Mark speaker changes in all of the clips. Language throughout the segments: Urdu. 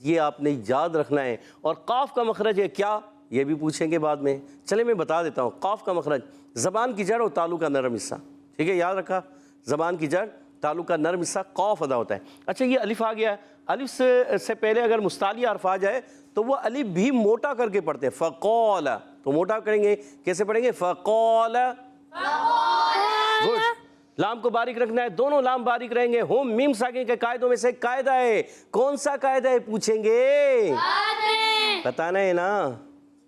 Speaker 1: یہ آپ نے یاد رکھنا ہے۔ اور قاف کا مخرج ہے کیا، یہ بھی پوچھیں گے بعد میں۔ چلے میں بتا دیتا ہوں، قاف کا مخرج زبان کی جڑ اور تالو کا نرم حصہ، ٹھیک ہے، یاد رکھا، زبان کی جڑ تالو کا نرم حصہ قاف ادا ہوتا ہے۔ اچھا یہ الف آ گیا، الف سے پہلے اگر مستعلی حرف آ جائے تو وہ الف بھی موٹا کر کے پڑھتے ہیں، فقال، تو موٹا کریں گے، کیسے پڑھیں گے، فقال۔ گڈ، لام کو باریک رکھنا ہے، دونوں لام باریک رہیں گے۔ ہم میم ساکن کے قاعدوں میں سے قاعدہ ہے، کون سا قاعدہ ہے پوچھیں گے، بتانا ہے نا،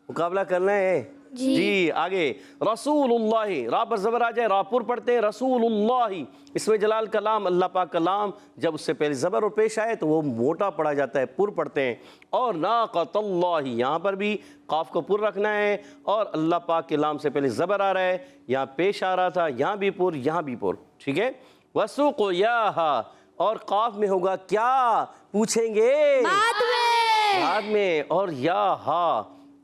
Speaker 1: مقابلہ کرنا ہے جی۔ آگے رسول اللہ، را پر زبر آ جائے را پر پڑھتے ہیں، رسول اللہ، اسم جلال کا لام، اللہ پاک کا لام، جب اس سے پہلے زبر اور پیش آئے تو وہ موٹا پڑھا جاتا ہے، پر پڑھتے ہیں۔ اور ناقۃ اللہ، یہاں پر بھی قاف کو پر رکھنا ہے، اور اللہ پاک کے لام سے پہلے زبر آ رہا ہے، یہاں پیش آ رہا تھا، یہاں بھی پر، یہاں بھی پر، ٹھیک ہے۔ وسقیاھا، اور قاف میں ہوگا کیا پوچھیں گے، بعد میں۔ اور یا ہا،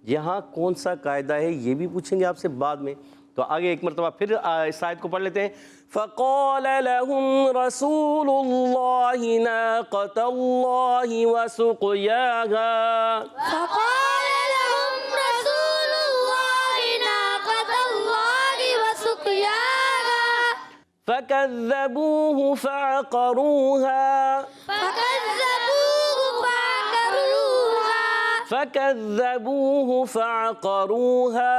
Speaker 1: یہاں کون سا قاعدہ ہے یہ بھی پوچھیں گے آپ سے بعد میں۔ تو آگے ایک مرتبہ پھر اس آیت کو پڑھ لیتے ہیں۔ فَقَالَ لَهُمْ رَسُولُ اللَّهِ نَاقَةَ اللَّهِ وَسُقْيَاهَا،
Speaker 2: فقال لهم رسول الله ناقة الله وسقياها
Speaker 1: فَكَذَّبُوهُ فَعَقَرُوهَا
Speaker 2: فكذبوه فعقروها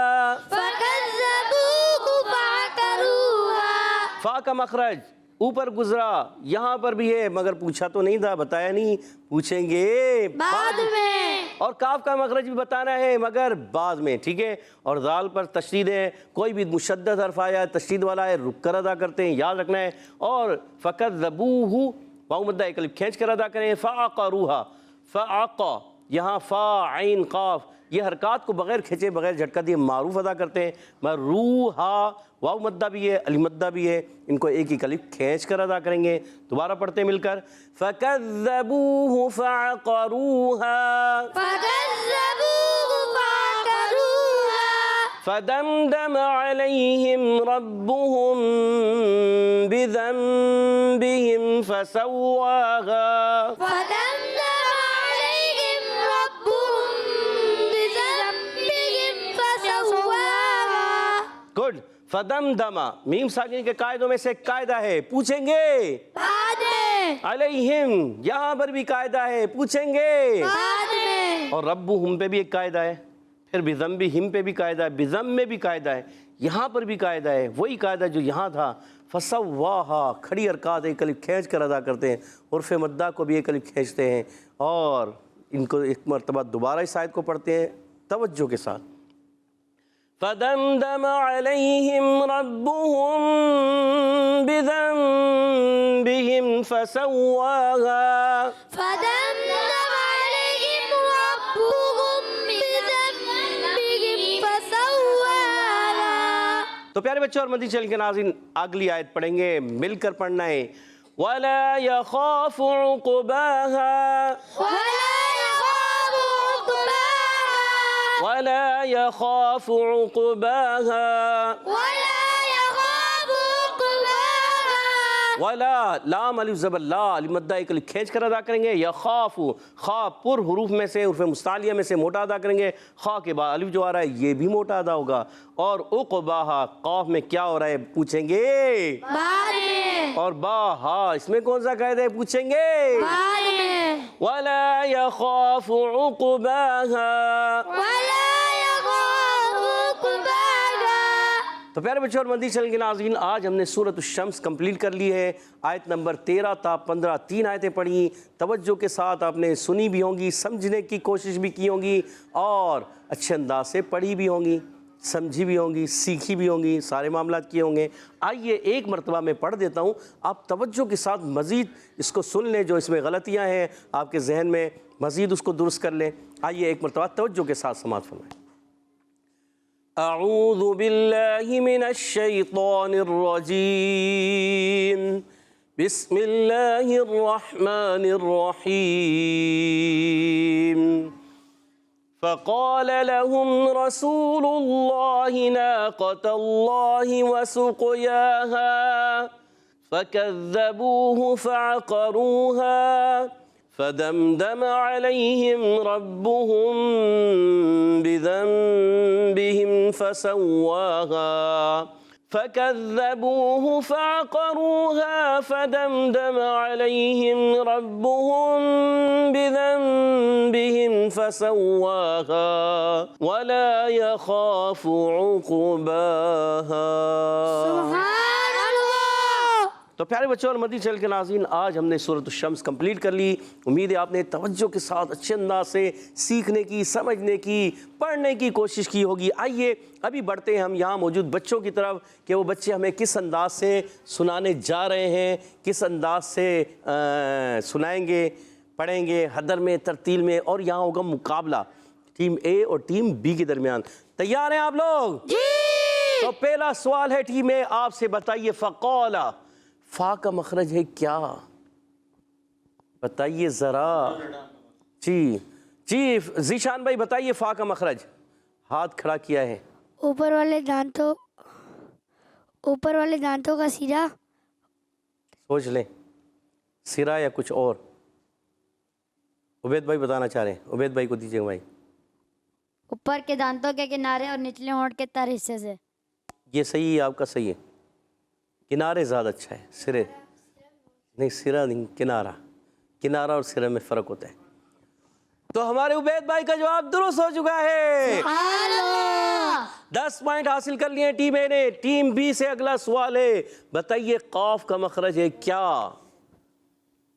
Speaker 1: فا کا مخرج اوپر گزرا، یہاں پر بھی ہے مگر پوچھا تو نہیں تھا، بتایا نہیں، پوچھیں گے
Speaker 2: بعد میں۔
Speaker 1: اور کاف کا مخرج بھی بتانا ہے مگر بعد میں، ٹھیک ہے۔ اور ذال پر تشدید ہے، کوئی بھی مشدد حرف آیا تشدید والا ہے رک کر ادا کرتے ہیں، یاد رکھنا ہے۔ اور فَكَذَّبُوهُ، واو مدہ ایک الف کھینچ کر ادا کریں، فَعَقَرُوهَا، فَعَقَ، یہاں فا عین قاف، یہ حرکات کو بغیر کھینچے بغیر جھٹکا دیے معروف ادا کرتے ہیں۔ روحا، واو مدہ بھی ہے الف مدہ بھی ہے، ان کو ایک ایک الف کھینچ کر ادا کریں گے۔ دوبارہ پڑھتے ہیں مل کر، فَكَذَّبُوهُ فَعَقَرُوهَا فَدَمْدَمَ عَلَيْهِمْ رَبُّهُمْ بِذَنبِهِمْ فَسَوَّاهَا، گڈ۔ فَدَمْدَمَ، میم ساکن کے قاعدوں میں سے قاعدہ ہے، پوچھیں گے
Speaker 2: بعد میں۔
Speaker 1: علیہم، یہاں پر بھی قاعدہ ہے، پوچھیں گے
Speaker 2: بعد میں۔
Speaker 1: اور ربہم پہ بھی ایک قاعدہ ہے، پھر بذنبہم پہ بھی قاعدہ ہے، بذم میں بھی قاعدہ ہے، یہاں پر بھی قاعدہ ہے، وہی قاعدہ جو یہاں تھا۔ فسواہا، کھڑی حرکات ایک الف کھینچ کر ادا کرتے ہیں، عرف مدہ کو بھی ایک الف کھینچتے ہیں، اور ان کو ایک مرتبہ دوبارہ اس آیت کو پڑھتے ہیں توجہ کے ساتھ۔ فَدَمْدَمَ عَلَيْهِمْ رَبُّهُمْ بِذَنبِهِمْ فَسَوَّاهَا،
Speaker 2: فَدَمْدَمَ عَلَيْهِمْ رَبُّهُمْ بِذَنبِهِمْ فَسَوَّاهَا۔
Speaker 1: تو پیارے بچوں اور مدنی چینل کے ناظرین، اگلی آیت پڑھیں گے، مل کر پڑھنا ہے۔ وَلَا يَخَافُ عُقْبَاهَا، وَلَا يَخَافُ عُقْبَاهَا، ولا، لام الف زبر لا، الف مدہ ایک الف کھینچ کر ادا کریں گے۔ یخاف، خا پر حروف میں سے حروف مستعلیہ میں سے موٹا ادا کریں گے، خا کے بعد الف جو آ رہا ہے یہ بھی موٹا ادا ہوگا۔ اور عقباہا، قاف میں کیا ہو رہا ہے پوچھیں گے
Speaker 2: بعد میں۔
Speaker 1: اور با ہا، اس میں کون سا قاعدہ ہے پوچھیں گے
Speaker 2: بعد میں۔
Speaker 1: ولا يخاف عقباہا۔ تو پیارے بچوں اور مدنی چینل کے ناظرین، آج ہم نے سورۃ الشمس کمپلیٹ کر لی ہے، آیت نمبر 13 تا 15 3 آیتیں پڑھی، توجہ کے ساتھ آپ نے سنی بھی ہوں گی، سمجھنے کی کوشش بھی کی ہوں گی، اور اچھے انداز سے پڑھی بھی ہوں گی، سمجھی بھی ہوں گی، سیکھی بھی ہوں گی، سارے معاملات کیے ہوں گے۔ آئیے ایک مرتبہ میں پڑھ دیتا ہوں، آپ توجہ کے ساتھ مزید اس کو سن لیں، جو اس میں غلطیاں ہیں آپ کے ذہن میں مزید اس کو درست کر لیں۔ آئیے ایک مرتبہ توجہ کے ساتھ سماعت فرمائیں۔ اعوذ باللہ من الشیطان الرجیم، بسم اللہ الرحمن الرحیم۔ فقال لهم رسول الله ناقة الله وسقياها فكذبوه فعقروها فدمدم عليهم ربهم بذنبهم فسواها فكذبوه فعقروها فدمدم عليهم ربهم بذنبهم فسواها ولا يخاف عقباها.
Speaker 2: سبحان اللہ.
Speaker 1: تو پیارے بچوں اور مدنی چینل کے ناظرین، آج ہم نے سورۃ الشمس کمپلیٹ کر لی. امید ہے آپ نے توجہ کے ساتھ اچھے انداز سے سیکھنے کی، سمجھنے کی، پڑھنے کی کوشش کی ہوگی. آئیے ابھی بڑھتے ہیں ہم یہاں موجود بچوں کی طرف کہ وہ بچے ہمیں کس انداز سے سنانے جا رہے ہیں، کس انداز سے سنائیں گے، پڑھیں گے، حدر میں، ترتیل میں. اور یہاں ہوگا مقابلہ ٹیم اے اور ٹیم بی کے درمیان. تیار ہیں آپ لوگ؟
Speaker 2: جی.
Speaker 1: تو پہلا سوال ہے ٹیم اے، آپ سے بتائیے فقال، فا کا مخرج ہے کیا؟ بتائیے ذرا. جی ذیشان بھائی بتائیے فا کا مخرج. ہاتھ کھڑا کیا ہے.
Speaker 2: اوپر والے دانتوں کا سیرا.
Speaker 1: سوچ لیں، سرا یا کچھ اور. عبید بھائی بتانا چاہ رہے ہیں، عبید بھائی کو دیجیے بھائی.
Speaker 3: اوپر کے دانتوں کے کنارے اور نچلے ہونٹ کے تر حصے سے.
Speaker 1: یہ صحیح ہے، آپ کا صحیح ہے. کنارے زیادہ اچھا ہے، سرے نہیں. سرا نہیں، کنارہ اور سرے میں فرق ہوتا ہے. تو ہمارے عبید بھائی کا جواب درست ہو چکا ہے. 10 پوائنٹ حاصل کر لیے ٹیم اے نے. ٹیم بی سے اگلا سوال ہے، بتائیے قاف کا مخرج ہے کیا؟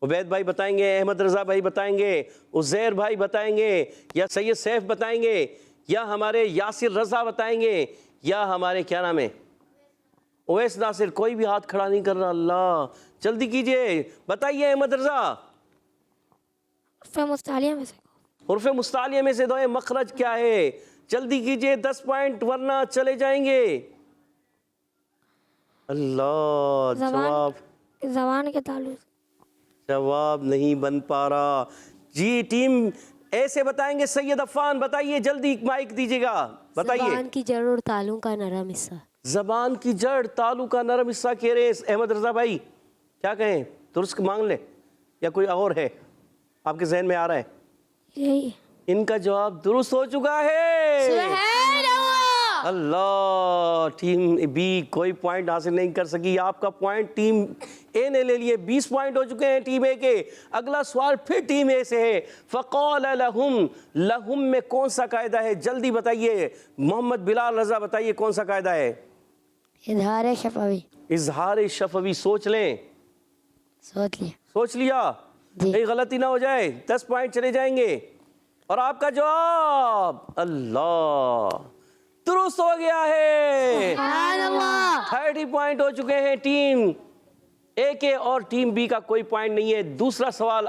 Speaker 1: عبید بھائی بتائیں گے، احمد رضا بھائی بتائیں گے، عزیر بھائی بتائیں گے، یا سید سیف بتائیں گے، یا ہمارے یاسر رضا بتائیں گے، یا ہمارے کیا نام ہے اویس ناصر. کوئی بھی ہاتھ کھڑا نہیں کر رہا. اللہ جلدی کیجئے، بتائیے احمد رضا.
Speaker 2: حرف مستعلیہ میں سے.
Speaker 1: حرف مستعلیہ میں سے دو مخرج کیا ہے؟ جلدی کیجئے، 10 پوائنٹ ورنہ چلے جائیں گے. اللہ
Speaker 2: زبان کے تعلق.
Speaker 1: جواب نہیں بن پا رہا. جی ٹیم اے سے بتائیں گے سید عفان، بتائیے جلدی، مائک دیجیے گا، بتائیے.
Speaker 4: زبان کی جڑ اور تالوں کا نرم حصہ.
Speaker 1: زبان کی جڑ، تالو کا نرم حصہ کہہ رہے ہیں. احمد رضا بھائی کیا کہیں؟ درست مانگ لیں یا کوئی اور ہے آپ کے ذہن میں آ رہا ہے؟
Speaker 2: یہی.
Speaker 1: ان کا جواب درست ہو چکا ہے.
Speaker 2: سبحان اللہ.
Speaker 1: اللہ. ٹیم بی کوئی پوائنٹ حاصل نہیں کر سکی. آپ کا پوائنٹ ٹیم اے نے لے لیے. 20 پوائنٹ ہو چکے ہیں ٹیم اے کے. اگلا سوال پھر ٹیم اے سے ہے. فقال لہم، لہم میں کون سا قاعدہ ہے؟ جلدی بتائیے. محمد بلال رضا بتائیے کون سا قاعدہ ہے؟
Speaker 2: اظہار شفوی.
Speaker 1: اظہار شفوی. سوچ لیں. سوچ لیا؟ کہیں غلطی نہ ہو جائے. 10 پوائنٹ چلے جائیں گے. اور آپ کا جواب اللہ درست ہو گیا ہے. 30 پوائنٹ ہو چکے ہیں ٹیم اے کے، اور ٹیم بی کا کوئی پوائنٹ نہیں ہے. دوسرا سوال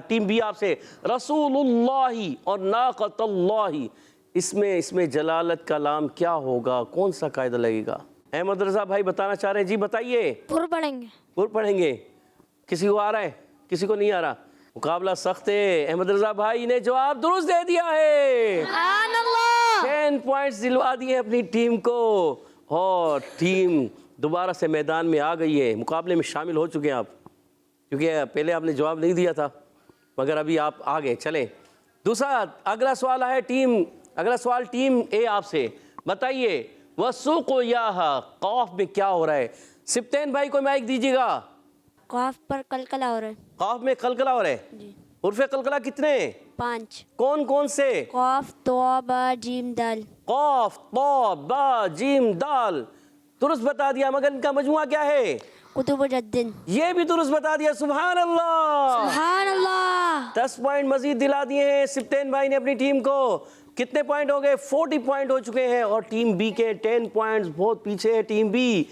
Speaker 1: ٹیم بی آپ سے، رسول اللہ اور ناقۃ اللہ، اس میں جلالت کا لام کیا ہوگا؟ کون سا قاعدہ لگے گا؟ احمد رضا بھائی بتانا چاہ رہے ہیں. جی بتائیے.
Speaker 2: پر پڑھیں گے.
Speaker 1: پر پڑھیں گے. کسی کو آ رہا ہے؟ کسی کو نہیں آ رہا؟ مقابلہ سخت ہے. احمد رضا بھائی نے جواب درست دے دیا ہے. 10 پوائنٹس دلوا دیے اپنی ٹیم کو، اور ٹیم دوبارہ سے میدان میں آ گئی ہے. مقابلے میں شامل ہو چکے ہیں آپ، کیونکہ پہلے آپ نے جواب نہیں دیا تھا، مگر ابھی آپ آگے چلیں. دوسرا اگلا سوال ہے اگلا سوال ٹیم اے آپ سے، بتائیے وسوق یاہا، قاف میں کیا ہو رہا ہے؟ سبتین بھائی کو مائک دیجیے گا.
Speaker 4: قاف پر قلقلہ ہو رہا ہے.
Speaker 1: قاف میں قلقلہ ہو رہا ہے.
Speaker 4: جی.
Speaker 1: حرف قلقلہ کتنے؟
Speaker 4: 5.
Speaker 1: کون کون سے؟
Speaker 4: قاف، تو، با، جیم، دال.
Speaker 1: قاف، تو، با، جیم، دال. درست بتا دیا، مگر ان کا مجموعہ کیا ہے؟
Speaker 4: کتب جدن.
Speaker 1: یہ بھی درست بتا دیا. سبحان اللہ.
Speaker 2: سبحان اللہ.
Speaker 1: 10 پوائنٹ مزید دلا دیے ہیں سبتین بھائی نے اپنی ٹیم کو. کتنے پوائنٹ ہو گئے؟ 40 پوائنٹ ہو چکے ہیں، اور ٹیم بی کے 10 پوائنٹس بہت پیچھے ہے ٹیم بی.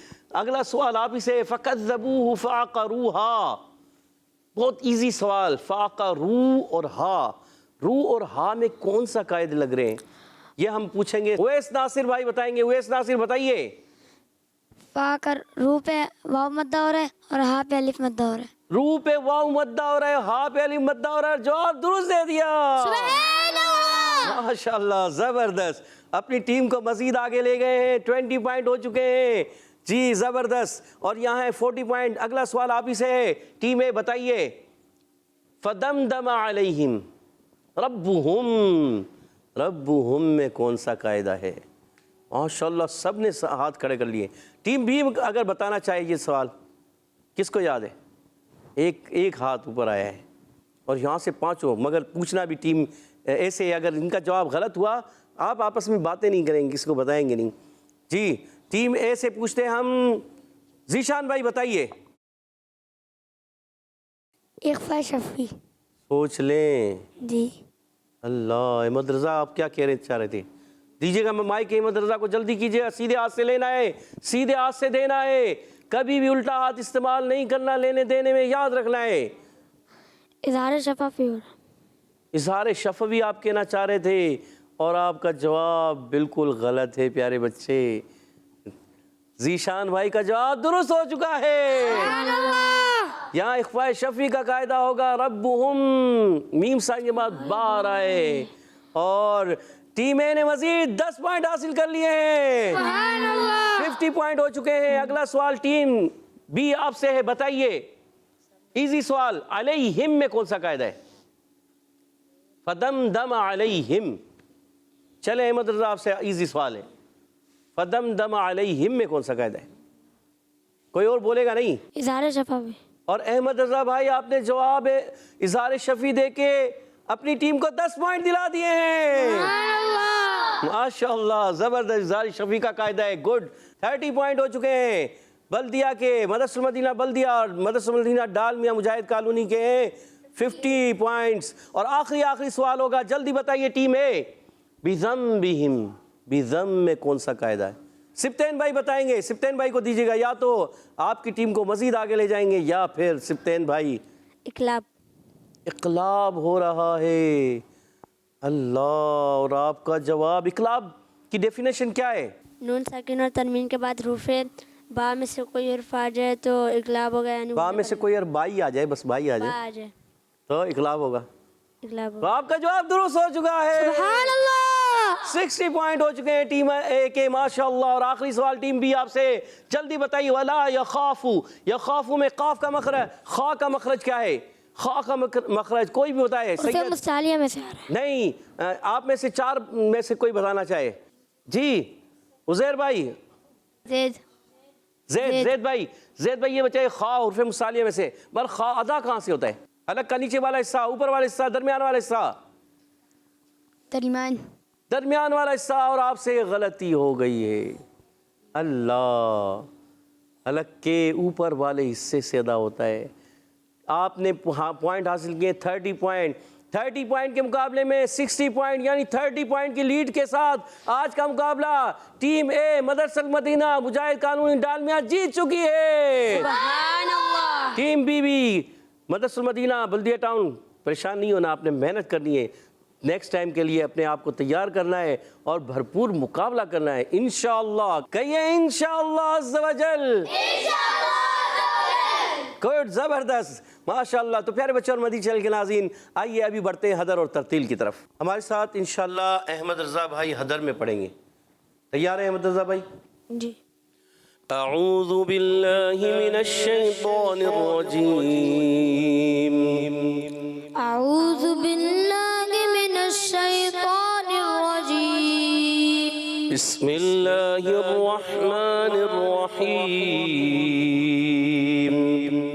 Speaker 1: اگلا سوال آپ ہی سے، فَكَذَّبُوهُ فَعَقَرُوهَا. بہت ایزی سوال. فَعَقَرُو اور ہا، رو اور ہا میں کون سا قاعدے لگ رہے ہیں؟ یہ ہم پوچھیں گے. اویس ناصر بھائی بتائیں گے. اویس ناصر بتائیے.
Speaker 2: فا کر رو پہ واو مدہ ہو رہا ہے اور ہا پہ الف مدہ ہو رہا ہے.
Speaker 1: رو پہ واو مدہ ہو رہا ہے، ہا پہ الف مدہ ہو رہا ہے. جواب درست دے دیا. ماشاءاللہ، زبردست. اپنی ٹیم کو مزید آگے لے گئے ہیں. 20 پوائنٹ ہو چکے ہیں. جی زبردست. اور یہاں ہے 40 پوائنٹ. اگلا سوال آپ ہی سے ہے ٹیم اے. بتائیے فدمدم علیہم ربہم میں کون سا قاعدہ ہے؟ ماشاءاللہ سب نے ہاتھ کھڑے کر لیے. ٹیم بی اگر بتانا چاہے یہ سوال کس کو یاد ہے؟ ایک ہاتھ اوپر آیا ہے اور یہاں سے پانچوں. مگر پوچھنا بھی ٹیم ایسے اگر ان کا جواب غلط ہوا آپ آپس میں باتیں نہیں کریں گے, کس کو بتائیں گے نہیں. جی ٹیم اے سے پوچھتے ہیں ہم. ذیشان بھائی بتائیے.
Speaker 2: اخفاء شفوی.
Speaker 1: سوچ لیں.
Speaker 2: جی.
Speaker 1: اللہ. احمد رضا آپ کیا کہہ رہے چاہ رہے تھے؟ دیجیے گا میں مائک احمد رضا کو, جلدی کیجیے. سیدھے ہاتھ سے لینا ہے, سیدھے ہاتھ سے دینا ہے, کبھی بھی الٹا ہاتھ استعمال نہیں کرنا لینے دینے میں, یاد رکھنا ہے.
Speaker 2: اظہار شفافی.
Speaker 1: اظہار شفوی آپ کہنا چاہ رہے تھے اور آپ کا جواب بالکل غلط ہے پیارے بچے. ذیشان بھائی کا جواب درست ہو چکا ہے. یہاں اخفاء شفوی کا قاعدہ ہوگا ربہم, میم سائن کے بعد بار آئے. اور ٹیم اے نے مزید 10 پوائنٹ حاصل کر لیے ہیں. 50 پوائنٹ ہو چکے ہیں. اگلا سوال ٹیم بی آپ سے ہے, بتائیے. ایزی سوال. علیہم میں کون سا قاعدہ ہے؟ فدمدم علیہم. چلیں احمد رضا آپ سے ایزی سوال ہے. فدمدم علیہم میں کون سا قاعدہ ہے؟ کوئی اور بولے گا نہیں؟
Speaker 2: اظہار شفافی.
Speaker 1: اور احمد رضا بھائی آپ نے جواب اظہار شفوی دے کے اپنی ٹیم کو 10 پوائنٹ دلا دیے ہیں. ماشاءاللہ زبردست. اظہار شفوی کا قاعدہ ہے. گڈ. 30 پوائنٹ ہو چکے ہیں. بلدیہ کے مدرسہ المدینہ بلدیہ اور مدرسہ المدینہ ڈالمیا مجاہد کالونی کے ہیں 50 پوائنٹس. اور آخری سوال ہوگا, جلدی بتائیے ٹیم اے. بذنبہم, بذنب میں کون سا قاعدہ ہے؟ سبتین بھائی بتائیں گے. سبتین بھائی کو دیجیے گا, یا تو آپ کی ٹیم کو مزید آگے لے جائیں گے یا پھر سبتین بھائی.
Speaker 4: اقلاب.
Speaker 1: اقلاب ہو رہا ہے. اللہ. اور آپ کا جواب اقلاب کی ڈیفینیشن کیا ہے؟
Speaker 4: نون ساکن اور تنوین کے بعد حروف با میں سے کوئی حرف آ جائے تو اقلاب ہوگا. یعنی
Speaker 1: با میں سے کوئی اور بائی آ جائے, بس بائی آ
Speaker 4: با
Speaker 1: جائے
Speaker 4: آ جائے
Speaker 1: تو اقلاب ہوگا.
Speaker 4: اقلاب
Speaker 1: تو
Speaker 4: ہوگا.
Speaker 1: آپ کا جواب درست ہو چکا ہے.
Speaker 2: سبحان اللہ.
Speaker 1: 60 پوائنٹ ہو چکے ہیں ٹیم اے کے. ماشاءاللہ. اور آخری سوال ٹیم بی آپ سے, جلدی بتائیے. ولا یخافو. یخافو میں قاف کا مخرج, خا کا مخرج کیا ہے؟ خا کا مخرج کوئی بھی بتائے.
Speaker 2: حروف مستعلیہ میں سے آ رہا ہے.
Speaker 1: نہیں, آپ میں سے 4 میں سے کوئی بتانا چاہے. جی عزیر بھائی. زید بھائی. زید بھائی یہ بتائیے خا حروف مستعلیہ میں سے, بل خا ادا کہاں سے ہوتا ہے؟ حلق کا نیچے والا حصہ, اوپر والا حصہ, درمیان والا حصہ؟ درمیان والا حصہ. اور آپ سے غلطی ہو گئی ہے. اللہ. حلق کے اوپر والے حصے سے ادا ہوتا ہے. آپ نے پوائنٹ حاصل کیے 30 پوائنٹ. 30 پوائنٹ کے مقابلے میں 60 پوائنٹ یعنی 30 پوائنٹ کی لیڈ کے ساتھ آج کا مقابلہ ٹیم اے مدرسہ المدینہ مجاہد کالونی ڈالمیا جیت چکی ہے.
Speaker 4: سبحان اللہ.
Speaker 1: ٹیم بی بھی مدرسہ المدینہ بلدیہ ٹاؤن, پریشان نہیں ہونا, آپ نے محنت کرنی ہے. نیکسٹ ٹائم کے لیے اپنے آپ کو تیار کرنا ہے اور بھرپور مقابلہ کرنا ہے انشاءاللہ. کہیے انشاءاللہ عز و جل. گڈ. زبردست. ماشاءاللہ. تو پیارے بچے اور مدنی چینل کے ناظرین, آئیے ابھی بڑھتے ہیں حدر اور ترتیل کی طرف. ہمارے ساتھ انشاءاللہ احمد رضا بھائی حدر میں پڑھیں گے. تیار ہیں احمد رضا بھائی؟
Speaker 4: جی.
Speaker 1: اعوذ باللہ من الشیطان الرجیم.
Speaker 2: اعوذ باللہ من الشیطان الرجیم.
Speaker 1: بسم اللہ الرحمن الرحیم.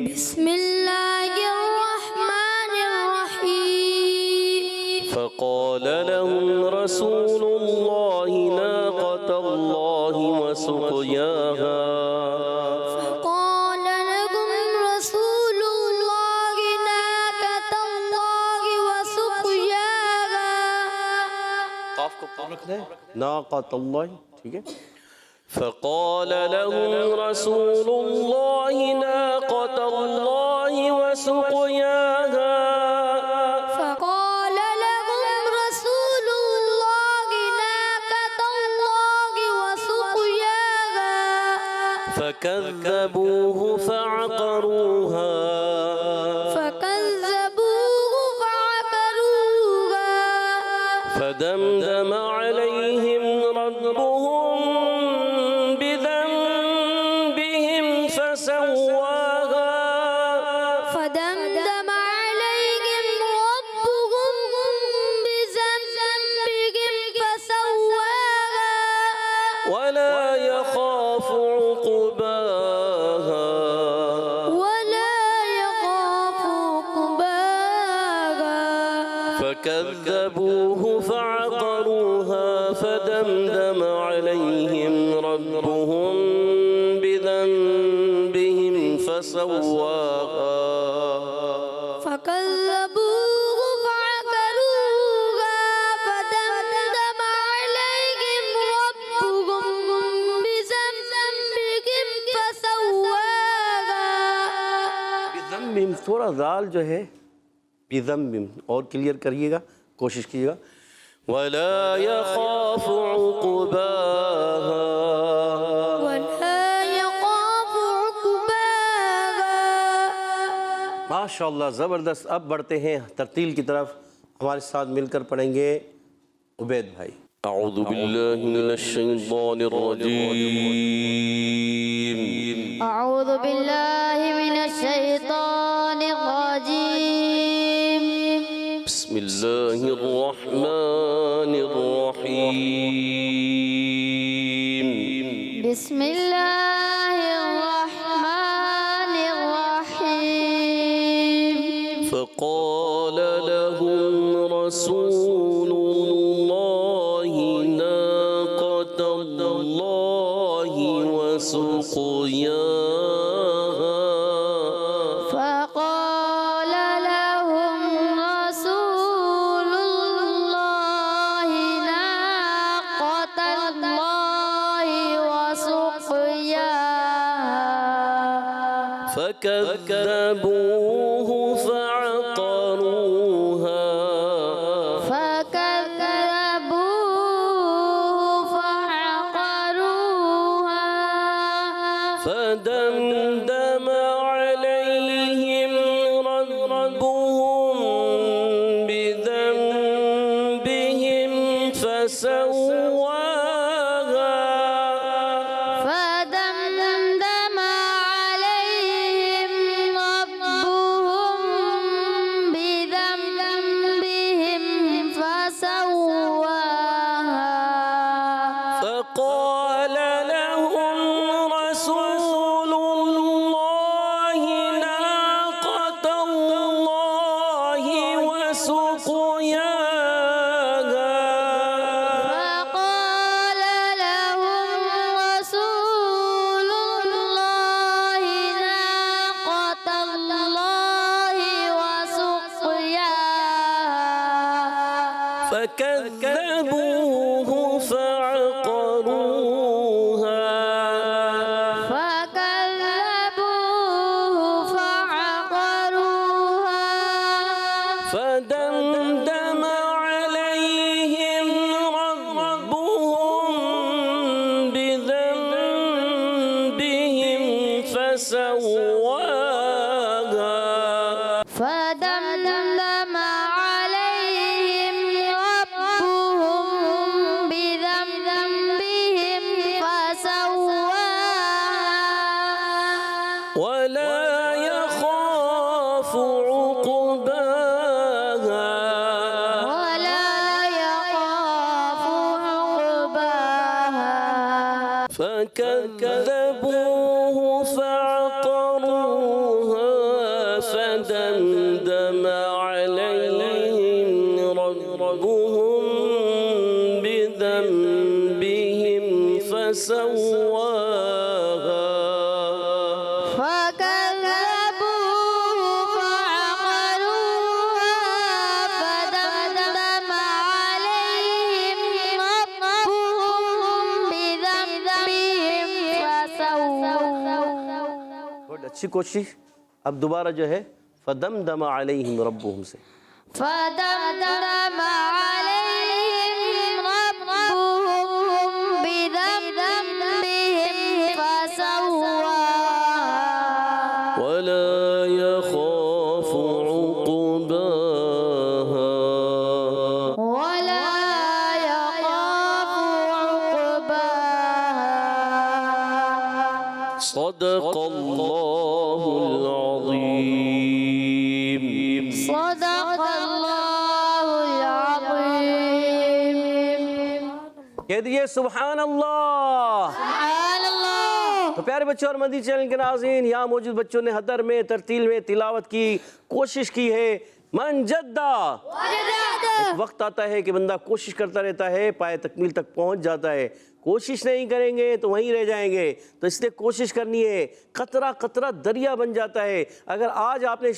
Speaker 2: بسم اللہ الرحمن الرحیم.
Speaker 1: فقال لهم رسول الله ناقة الله وسقياها.
Speaker 2: فقال لهم رسول الله ناقة الله وسقياها.
Speaker 1: قاف کو پورا رکھنا ہے. ناقة الله. ٹھیک ہے. فقال لهم رسول الله ناقة الله وسقياها.
Speaker 2: فقال لهم رسول الله ناقة الله وسقياها.
Speaker 1: فكذبوه فعقروها.
Speaker 2: فكذبوه فعقروها.
Speaker 1: فدمدم عليهم ربهم بذنبهم فسواها.
Speaker 2: فدمدم عليهم
Speaker 1: فعقروها فدمدم عليهم ربهم بذنبهم فسواها
Speaker 4: فكذبوه فعقروها فدمدم عليهم ربهم بذنبهم فسواها.
Speaker 1: بذنبهم تھوڑا ذال جو ہے بذنبهم اور کلیئر کریے گا، کوشش کیجیے گا. ولا يخاف عقباها
Speaker 4: ولا يخاف عقباها.
Speaker 1: ماشاءاللہ زبردست. اب بڑھتے ہیں ترتیل کی طرف. ہمارے ساتھ مل کر پڑھیں گے عبید بھائی. اعوذ باللہ من الشیطان الرجیم.
Speaker 3: أعوذ بالله من الشيطان الرجيم.
Speaker 1: بسم اللہ الرحمن الرحیم.
Speaker 3: بسم الله الرحمن الرحيم.
Speaker 1: فقال لهم رسول الله ناقة الله وسقياها
Speaker 3: فقال لهم رسول الله ناقة الله وسقياها
Speaker 1: فكذبوه فعقروها فدمدم عليهم ربهم بذنبهم فسواها
Speaker 3: فدمدم عليهم ربهم بذنبهم فسواها
Speaker 1: فقال لهم رسول الله ناقة الله وسقياها
Speaker 3: فقال لهم رسول الله ناقة الله وسقياها
Speaker 1: فكذبوه فعقروها فدمدم عليهم ربهم بذنبهم فسواها
Speaker 3: فدمدم عليهم ربهم بذنبهم فسواها
Speaker 1: ولا يخاف عقباها
Speaker 3: ولا يخاف عقباها
Speaker 1: فكذبوه فعقروها فدمدم عليهم ربهم بذنبهم فسواها
Speaker 3: فكذبوه فعقروها فدمدم عليهم ربهم بذنبهم فسواها.
Speaker 1: بہت اچھی کوشش. اب دوبارہ جو ہے فدمدم علیہم ربهم سے
Speaker 3: فدمدم عليهم ربهم بذنبهم فسواها
Speaker 1: ولا يخاف عقباها
Speaker 3: ولا يخاف عقباها.
Speaker 1: صدق الله العظيم.
Speaker 3: صدق الله العظيم.
Speaker 1: کہہ دیجئے سبحان اللہ.
Speaker 3: سبحان اللہ.
Speaker 1: تو پیارے بچوں اور مدنی چینل کے ناظرین، یہاں موجود بچوں نے حدر میں ترتیل میں تلاوت کی کوشش کی ہے. من جدہ
Speaker 3: وجدہ
Speaker 1: ایک وقت آتا ہے کہ بندہ کوشش کرتا رہتا ہے، پائے تکمیل تک پہنچ جاتا ہے، کوشش نہیں کریں گے تو وہیں رہ جائیں گے، تو اس لیے کوشش کرنی ہے، قطرہ قطرہ دریا بن جاتا ہے۔ اگر آج آپ نے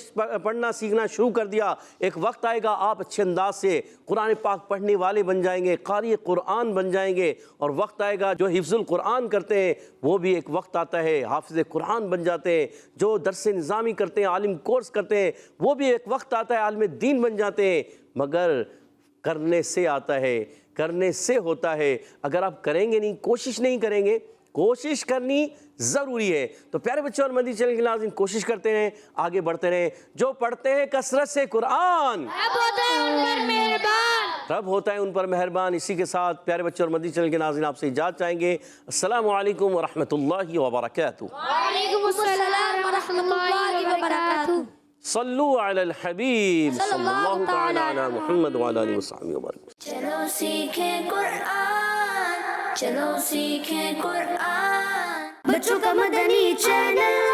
Speaker 1: پڑھنا سیکھنا شروع کر دیا، ایک وقت آئے گا آپ اچھے انداز سے قرآن پاک پڑھنے والے بن جائیں گے، قاری قرآن بن جائیں گے، اور وقت آئے گا جو حفظ القرآن کرتے ہیں وہ بھی ایک وقت آتا ہے حافظ قرآن بن جاتے ہیں، جو درس نظامی کرتے ہیں، عالم کورس کرتے ہیں، وہ بھی ایک وقت آتا ہے عالم دین بن جاتے ہیں۔ مگر کرنے سے آتا ہے، کرنے سے ہوتا ہے۔ اگر آپ کریں گے نہیں، کوشش نہیں کریں گے، کوشش کرنی ضروری ہے۔ تو پیارے بچوں اور مدنی چینل کے ناظرین، کوشش کرتے رہیں، آگے بڑھتے رہیں۔ جو پڑھتے ہیں کثرت سے قرآن، رب ہوتا ہے ان پر مہربان۔ اسی کے ساتھ پیارے بچوں اور مدنی چینل کے ناظرین آپ سے اجازت چاہیں گے۔ السلام علیکم ورحمۃ اللہ وبرکاتہ۔
Speaker 4: وعلیکم السلام ورحمۃ اللہ وبرکاتہ۔
Speaker 1: صلو علی الحبیب صلی اللہ تعالی علی محمد وعلی آلہ وصحبہ وبرکاتہ۔
Speaker 5: چلو سیکھیں قرآن، چلو سیکھیں قرآن، بچوں کا مدنی چینل۔